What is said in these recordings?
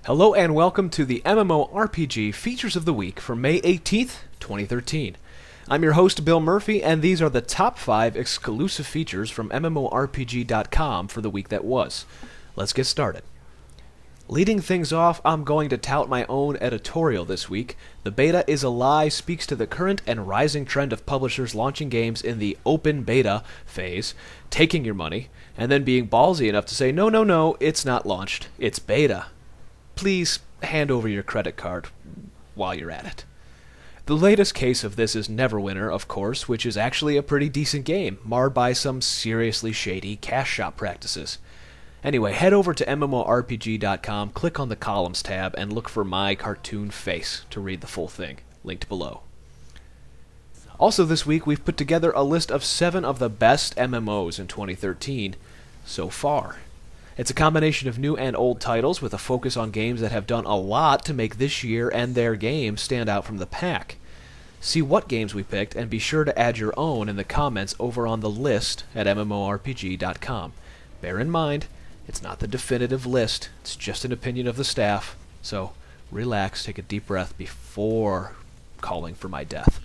Hello and welcome to the MMORPG Features of the Week for May 18th, 2013. I'm your host, Bill Murphy, and these are the top 5 exclusive features from MMORPG.com for the week that was. Let's get started. Leading things off, I'm going to tout my own editorial this week. The beta is a lie speaks to the current and rising trend of publishers launching games in the open beta phase, taking your money, and then being ballsy enough to say, no, it's not launched, it's beta. Please hand over your credit card while you're at it. The latest case of this is Neverwinter, of course, which is actually a pretty decent game, marred by some seriously shady cash shop practices. Anyway, head over to MMORPG.com, click on the Columns tab, and look for my cartoon face to read the full thing, linked below. Also this week, we've put together a list of 7 of the best MMOs in 2013 so far. It's a combination of new and old titles with a focus on games that have done a lot to make this year and their games stand out from the pack. See what games we picked, and be sure to add your own in the comments over on the list at MMORPG.com. Bear in mind, it's not the definitive list, it's just an opinion of the staff, so relax, take a deep breath before calling for my death.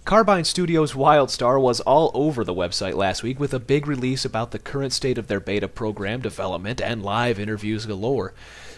Carbine Studios' WildStar was all over the website last week with a big release about the current state of their beta program development and live interviews galore.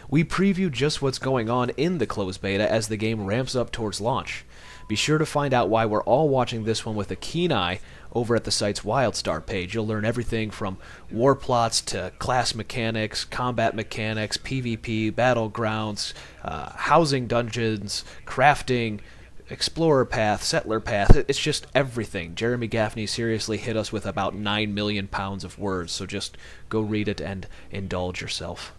We preview just what's going on in the closed beta as the game ramps up towards launch. Be sure to find out why we're all watching this one with a keen eye over at the site's WildStar page. You'll learn everything from war plots to class mechanics, combat mechanics, PvP, battlegrounds, housing dungeons, crafting, explorer path, settler path. It's just everything. Jeremy Gaffney seriously hit us with about 9 million pounds of words, so just go read it and indulge yourself.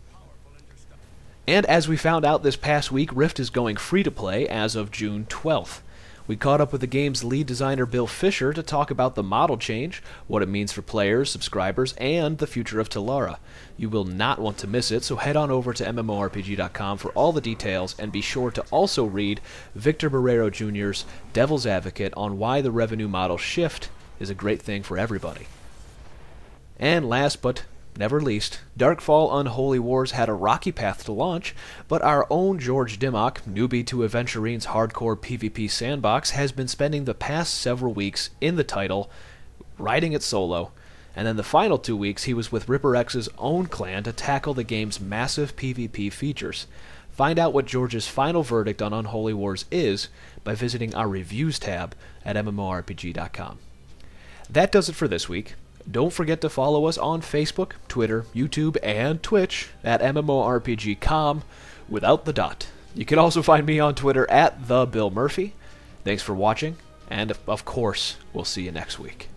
And as we found out this past week, Rift is going free to play as of June 12th. We caught up with the game's lead designer Bill Fisher to talk about the model change, what it means for players, subscribers, and the future of Telara. You will not want to miss it, so head on over to MMORPG.com for all the details, and be sure to also read Victor Barrero Jr.'s Devil's Advocate on why the revenue model shift is a great thing for everybody. And last but never least, Darkfall Unholy Wars had a rocky path to launch, but our own George Dimmock, newbie to Aventurine's hardcore PvP sandbox, has been spending the past several weeks in the title, riding it solo, and then the final 2 weeks he was with Ripper X's own clan to tackle the game's massive PvP features. Find out what George's final verdict on Unholy Wars is by visiting our Reviews tab at MMORPG.com. That does it for this week. Don't forget to follow us on Facebook, Twitter, YouTube, and Twitch at MMORPGcom without the dot. You can also find me on Twitter at TheBillMurphy. Thanks for watching, and of course, we'll see you next week.